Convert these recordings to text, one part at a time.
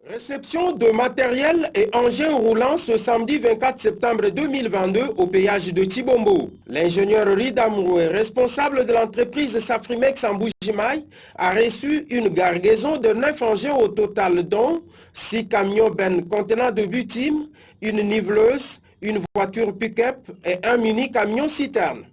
Réception de matériel et engins roulants ce samedi 24 septembre 2022 au péage de Tshibombo. L'ingénieur Rida Moué, responsable de l'entreprise Safrimex en Mbuji-Mayi, a reçu une cargaison de 9 engins au total, dont 6 camions bennes contenant de bitume, une niveleuse, une voiture pick-up et un mini-camion citerne.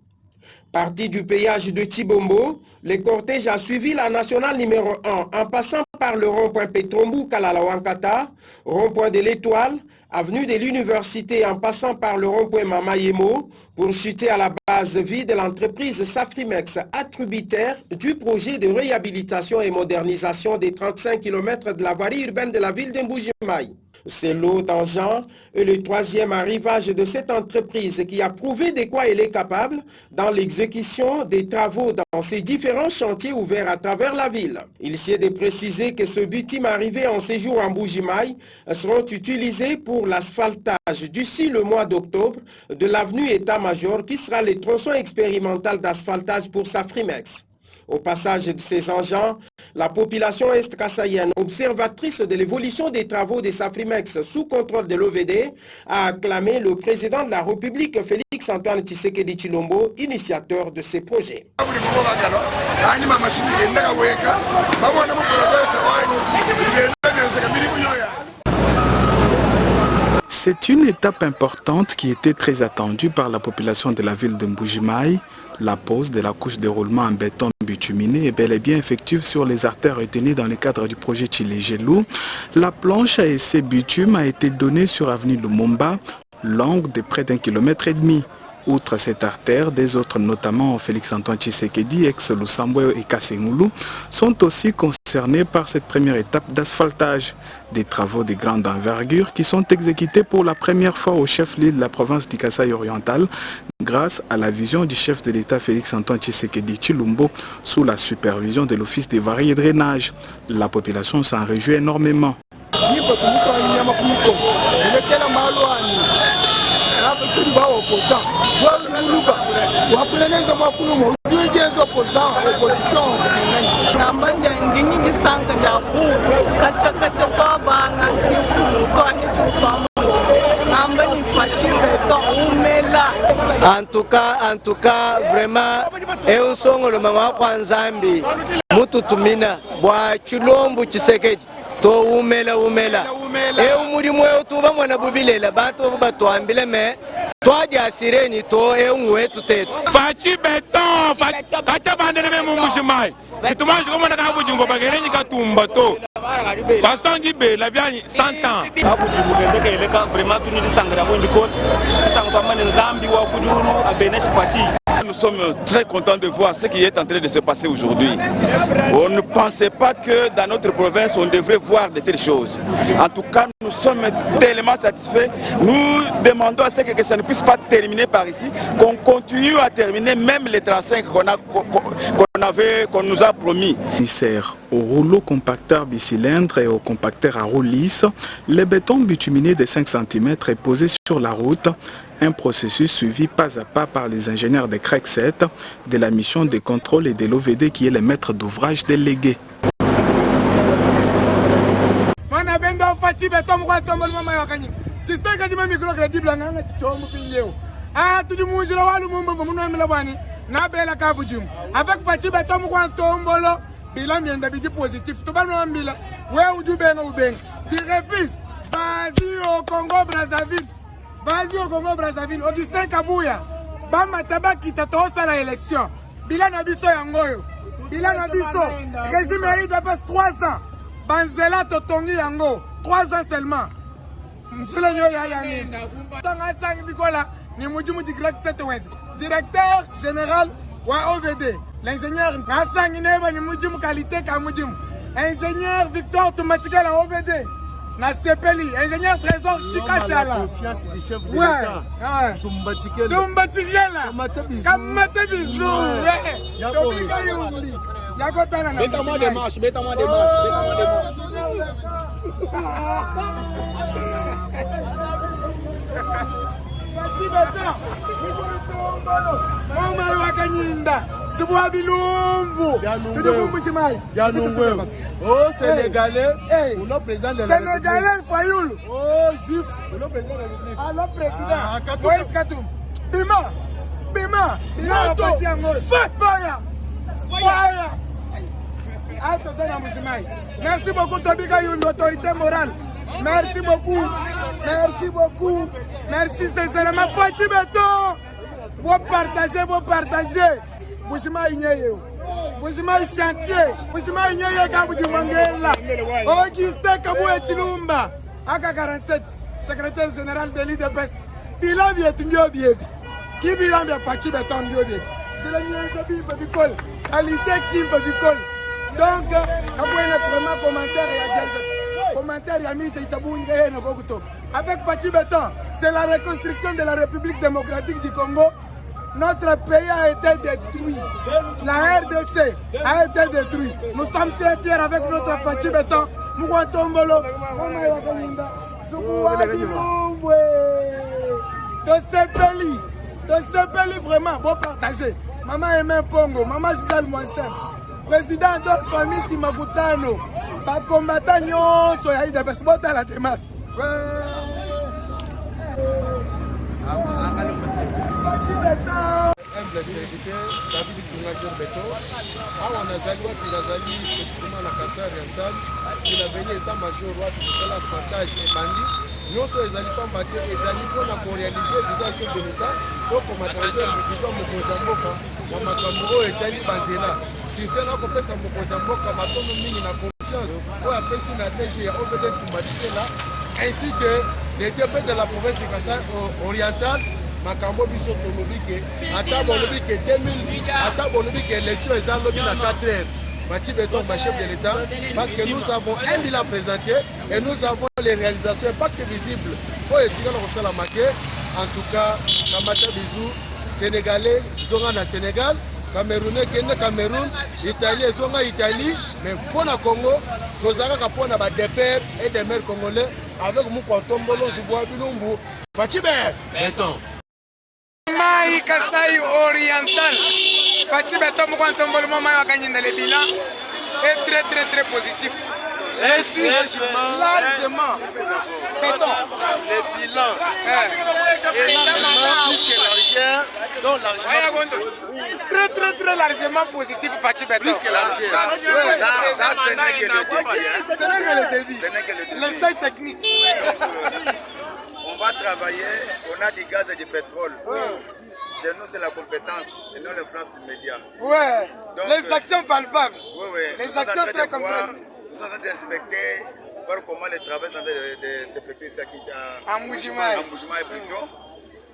Parti du péage de Tshibombo, le cortège a suivi la nationale numéro 1 en passant par le rond-point Petrombu Kalala-Wankata, rond-point de l'Étoile, avenue de l'Université en passant par le rond-point Mamayemo pour chuter à la base vide de l'entreprise Safrimex, attributaire du projet de réhabilitation et modernisation des 35 km de la voirie urbaine de la ville de Mbuji-Mayi. C'est lot d'engins et le troisième arrivage de cette entreprise qui a prouvé de quoi elle est capable dans l'exécution des travaux dans ces différents chantiers ouverts à travers la ville. Il s'y est de préciser que ce bitume arrivé en séjour en Mbuji-Mayi seront utilisés pour l'asphaltage d'ici le mois d'octobre de l'avenue État-Major qui sera le tronçon expérimental d'asphaltage pour Safrimex. Au passage de ces engins, la population est-kassaïenne, observatrice de l'évolution des travaux de Safrimex sous contrôle de l'OVD, a acclamé le président de la République, Félix Antoine Tshisekedi Tshilombo, initiateur de ces projets. C'est une étape importante qui était très attendue par la population de la ville de Mbuji-Mayi. La pose de la couche de roulement en béton bituminé est bel et bien effective sur les artères retenues dans le cadre du projet Tshilé-Gelou. La planche à essai bitume a été donnée sur avenue Lumumba, longue de près d'1,5 km. Outre cette artère, des autres, notamment Félix Antoine Tshisekedi, ex-Lusambwe et Kasengulu, sont aussi concernés par cette première étape d'asphaltage. Des travaux de grande envergure qui sont exécutés pour la première fois au chef-lieu de la province du Kasaï oriental grâce à la vision du chef de l'État Félix Antoine Tshisekedi Tshilombo sous la supervision de l'Office des voiries et drainage. La population s'en réjouit énormément. En tout cas, vraiment, et on songo le mama kwa Nzambi, mututumina, bwa Tshilombo Tshisekedi, to umela. E umurimo wetu bamwana bubilela, bantu batuambile me, twaje asireni to e wetu tetu. Fachi beton, kacha bandene me Mbuji-Mayi. Kitumaji kama na kabujingo bagerenyi katumba to. Façon gibe la bien 100 ans. Kabujingo bendeke eleka vraiment tuni disangara bondi ko. Disangwa mane Nzambi wa kujuru abeneshi fati. Nous sommes très contents de voir ce qui est en train de se passer aujourd'hui. On ne pensait pas que dans notre province on devrait voir de telles choses. En tout cas, nous sommes tellement satisfaits. Nous demandons à ce que ça ne puisse pas terminer par ici, qu'on continue à terminer même les 35 qu'on nous a promis. Au rouleau compacteur bicylindre et au compacteur à roue lisse, le béton bituminé de 5 cm est posé sur la route. Un processus suivi pas à pas par les ingénieurs de CREC 7 de la mission de contrôle et de l'OVD qui est le maître d'ouvrage délégué. Vas-y au Congo-Brazzaville, Augustin Kabouya, Bama Tabaki Tatosa la élection. Bilan Abisso Yangoyo. Bilan Abisso. Régime Héride passe 3 ans. Banzela Totongi Yango. 3 ans seulement. M'sule Nyo Yayani. Tanga Sang Bikola, Nimujimu Grade 7 Ouest. Directeur général wa OVD. L'ingénieur Nassang Neba Nimujimu Qualité Kamujim. Ingénieur Victor Tomatika la OVD. Na Sepeli, ingénieur Trésor Chika Sala. La confiance du chef de l'État. Tumba Tikela. Kamate Bisou. Bêta-moi des marches. Mama wakanyinda Sibwa bilumbu Oh, Sénégalais, ou le président de la République. Sénégalais, Fayoul. Oh, juif, ou le président de la République. Ah, le président. Ah, Moïse Katoum. Bima. Bima. Nato. Fire. Fire. Merci beaucoup, Tobika, une autorité morale. Merci beaucoup. Merci beaucoup. Merci sincèrement. Fati Beton. Vous partagez. Bouchima Igneo. Bouchima chantier. Bouchima Igneo Kabouji Mangela. Auguste Kaboué Chilumba. Aka 47. Secrétaire général de l'IDPS. Bilan Vietnamien Biébi. Qui bilan de Fati Beton Biébi. C'est le mieux de Bicol. Qualité Kim Bicol. Donc, Kaboué n'a vraiment commentaire et à commentaire et à Mite Itabouni et Nogokuto. Avec Fati Beton, c'est la reconstruction de la République démocratique du Congo. Notre pays a été détruit. La RDC a été détruite. Nous sommes très fiers avec notre Fati Beton. Mouatombolo. Tosepeli vraiment. Bon partager. Maman Aimé Pongo. Maman Gisèle Moinsem. Président d'autres familles Simagutano. Pas combattant Nyon. Soya de Besbota la démarche. Humble serviteur David Kungajor Beto. Awa nazali wapi nazali précisément na Kasai Oriental. C'est la venue état-major wapi kozala asphaltage ebandi. Nyonso ezali pamba te ezali mpona korealize vision chef de l'État to komatérialiser vision mokonzi ya mboka na makambo oyo etali banzela. Sise na kopesa mokonzi ya mboka matondo mingi na confiance oyo apesi na DG ya OVD Tumbatikela ainsi que les députés de la province de Kasai Oriental. Makambo biso tolobi ke ata bolobi ke 2000 ata bolobi ke élection ezalobi na 4 heures. Fati Beton chef de l'État parce que nous avons un bilan présenté et nous avons les réalisations impact visibles pour étudier le la marqué. En tout cas, Kamata Bisou, Sénégalais, Zonga na Sénégal, Camerounais, Kenya Cameroun, Italien, Zonga Italie, mais pour le Congo, Kozaka Kapona ba des pères et des mères congolais avec Moukotombolo Zubwa Bilumbu. Fati Beton. Mai Kasai Oriental. Fati Beton Moukotombolo Mama Wakanyinda le bilan est très positif. Largement. Le bilan est largement plus que l'argent, donc largement très largement positif Fati Beton. plus que l'argent. Ça ce n'est que le début. Ce n'est que le début. Le seuil technique. On va travailler, on a du gaz et du pétrole. Chez nous, c'est la compétence et non l'influence du média. Ouais. Donc, les actions palpables. Oui. Les actions très concrètes. Nous sommes en train d'inspecter, voir comment le travail est en train de s'effectuer ici à Mbujimayi. Plutôt.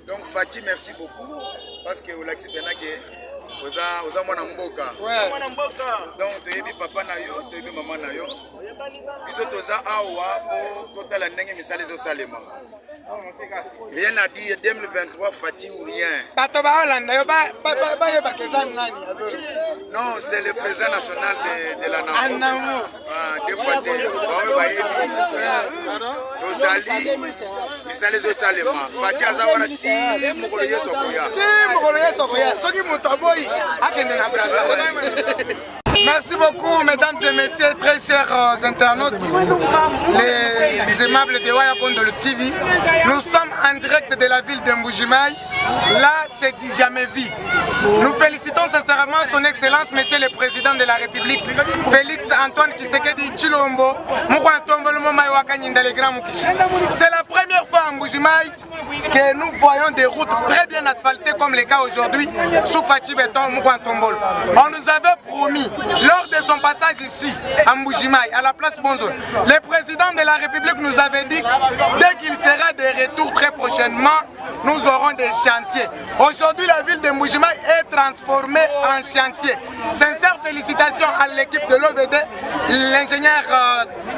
Donc, Fati, merci beaucoup. Parce que vous l'avez dit que vous avez mon mboka. Donc, tu as papa na yo, tu as maman na yo. Biso toza awa pour total ndenge misali zo salema. Rien à dire 2023 Fati ou rien. Non, c'est le président national de la nation. Deux fois Tozali misali zo salema. Fati azawana ti mokolo yeso koya. Ti mokolo yeso koya. Soki mutaboi akende na Brazzaville. Merci beaucoup, mesdames et messieurs, très chers internautes, les aimables de Wayakondo le TV. Nous sommes en direct de la ville de Mbujimayi. Là, c'est du jamais vu. Nous félicitons sincèrement son Excellence, Monsieur le Président de la République, Félix Antoine Tshisekedi Tshilombo. C'est la première fois en Mbujimayi que nous voyons des routes très bien asphaltées comme le cas aujourd'hui sous Fati Beton Moukantombolo. On nous avait promis lors de son passage ici à Mbujimayi, à la place Bonzone, le président de la République nous avait dit dès qu'il sera de retour très prochainement, nous aurons des chantiers. Aujourd'hui, la ville de Mbujimayi est transformée en chantier. Sincères félicitations à l'équipe de l'OVD, l'ingénieur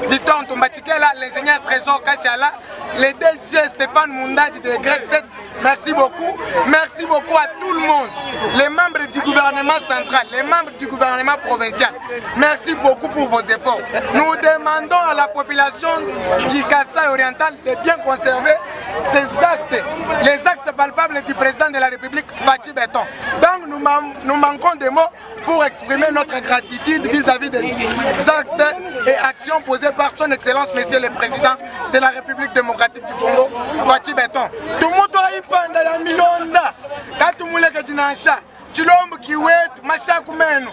Victor Ntumbatikela, l'ingénieur Trésor Kachala, les DG Stéphane Moundadi de Grec 7. Merci beaucoup. Merci beaucoup à tout le monde. Les membres du gouvernement central, les membres du gouvernement provincial. Merci beaucoup pour vos efforts. Nous demandons à la population du Kasai oriental de bien conserver ces actes. Les actes palpable du président de la République, Fachi Béton. Donc nous manquons des mots pour exprimer notre gratitude vis-à-vis des actes et actions posées par son Excellence, Monsieur le Président de la République démocratique du Congo, Fachi Béton. Tout le monde a eu pendant la milonda, quand tout le monde a dit Chilombo kiwetu mashaku menu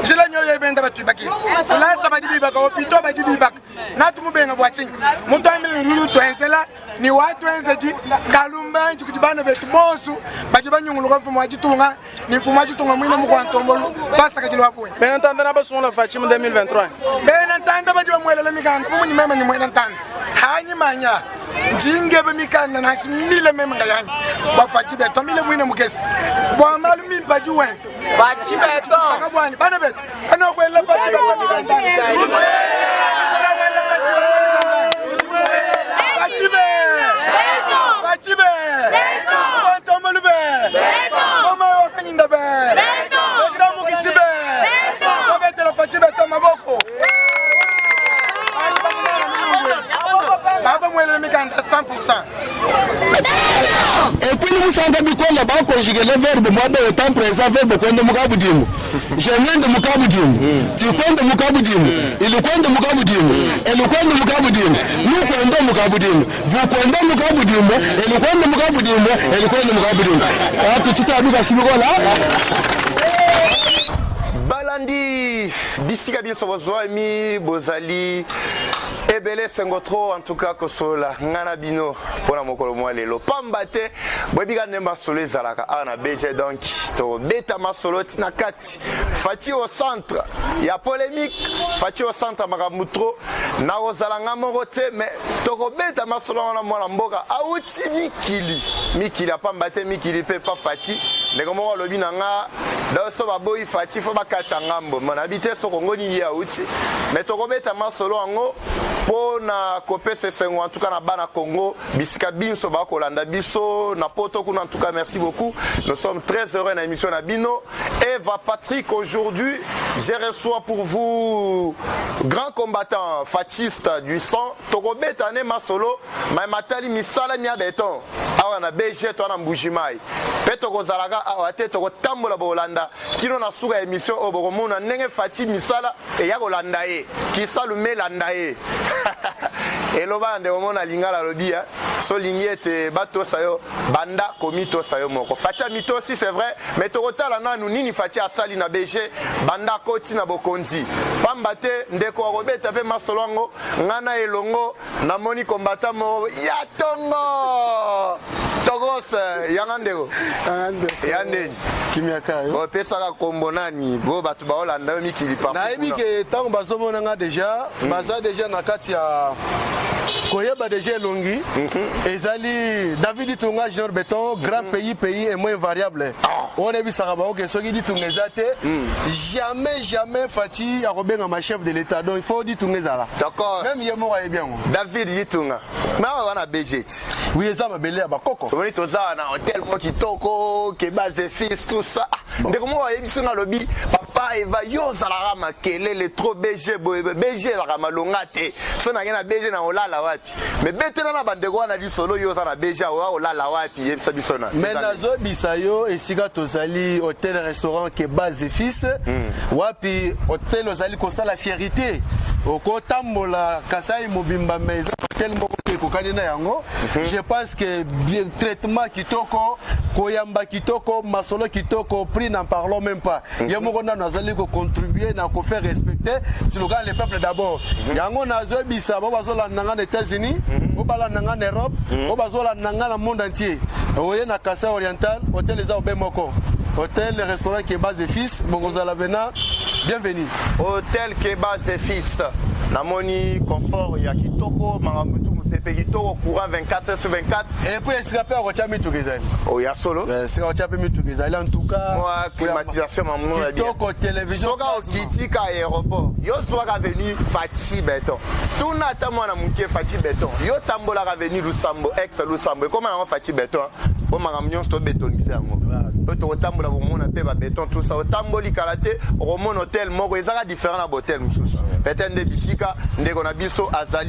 jila nyoye benda batu bakini kulasa badibi baka opito badibi baka natu mubenga bwachinga muntu amile nulu twenzela ni watu enzeji kalumba nchi kutibana betu bosu bajiba nyungulu kwa mfumu wajitunga ni mfumu wajitunga mwine mukwantombolu pasa kajilo wapuwe bena ntanda na basu na fachi mu 2023 bena ntanda bajiba mwelele mikanda mumunyi mema ni mwena ntanda hanyi manya njinge bemikanda na simile mema ngayani bafachi beto mile mwine mukesi bwa malumi mpaji wensi fachi beto sakabwani bana beto ana kwela fachi beto mikanda fachi be fachi be wantombolu be mama wakanyinda be programu kisibe tobete la fachi beto maboko Baba mwele mikanda 100%. Et puis nous sommes habitués là-bas à conjuguer le verbe moi de temps présent verbe quand de mukabudimu. Je viens de mukabudimu. Tu viens de mukabudimu. Il vient de mukabudimu. Elle vient de mukabudimu. Nous venons de mukabudimu. Vous venez de mukabudimu. Elle vient de mukabudimu. Elle vient de mukabudimu. Ah tu t'es habitué à ce niveau-là. Balandi bisika biso bozwami bozali ebele sengotro en tout cas kosola ngana bino pona mokolo mwa lelo pambate bwebika nemba solo ezalaka ana BG donc to beta masolo tina kati fati au centre ya polémique fati au centre makamutro na ozalanga morote mais to beta masolo na mwana mboka auti mikili apambate mikili pe pa fati ndeko moko lobi nanga da so baboyi fati fo bakata ngambo mon habité so ngoni ya auti mais to beta masolo ango pona kopese sengo en tout cas na bana Congo bisika binso ba kolanda biso na poto kuna en tout cas merci beaucoup nous sommes très heureux na émission na bino Eva Patrick aujourd'hui je reçois pour vous grand combattant fatiste du sang tokobeta ne masolo ma matali misala mia beton awa na BG to na Mbujimai peto kozalaka awa te tokotambola bolanda kino na suka émission obokomona ndenge fati misala e ya kolanda e kisalume landa e eloba nde omona lingala lobia so lingiete bato sayo banda komito sayo moko fatia mito aussi c'est vrai mais tokotala nanu nini fatia asali na BG banda koti na bokonzi pambate ndeko robeta pe masolongo ngana elongo na moni combattant mo ya tongo togos yangandeko yande kimiaka yo opesaka kombo nani bo batu ba Holanda mikili pa na ebike tango bazomona nga déjà baza déjà na kati ya koyeba déjà longi ezali David Tunga Junior Béton grand pays et moins variable on est bisaka ba OK soki dit Tunga ezate jamais Fati a robenga ma chef de l'état donc il faut dit Tunga ezala d'accord même yemo est bien David Yitunga ma wana budget oui ezama belé ba koko on est aux na hôtel mo kitoko ke base fils tout ça ndeko mo ayebisinga lobi papa eva yozala makelele trop BG la ramalonga te so na ngena BG na olala wapi mais betena na bandeko wana di solo yoza na BG wa olala wapi yebisa bisona mais nazo bisayo esika tozali hôtel restaurant ke base fils wapi hôtel ozali ko sala fierté oko tambola kasai mobimba mais hôtel moko kokani na yango je pense que traitement kitoko koyamba kitoko masolo kitoko prix n'en parlons même pas yamoko na nazali ko contribuer na ko faire respecter slogan le peuple d'abord yango nazo bisa bo bazola nanga na États-Unis bo bala nanga na Europe bo bazola nanga na monde entier oye na Kasai oriental hôtel za obemoko hôtel restaurant qui est base fils bongozala bena bienvenue hôtel qui est base fils na moni confort ya kitoko mangamutu pepe kitoko courant 24/24 et puis escapé au chami together oh ya solo c'est au chami together en tout cas moi climatisation maman la bien kitoko télévision soka okitika aéroport yo soka avenue Fachi Béton tout nata mwana mukie Fachi Béton yo tambola avenue Lusambo ex Lusambo comment on Fachi Béton po mangamnyo sto bétoniser yango to tambola bomona pe ba béton tout ça tamboli kalaté romon hôtel moko ezaka différent na hôtel mususu peut-être ndebisika ndeko na biso azali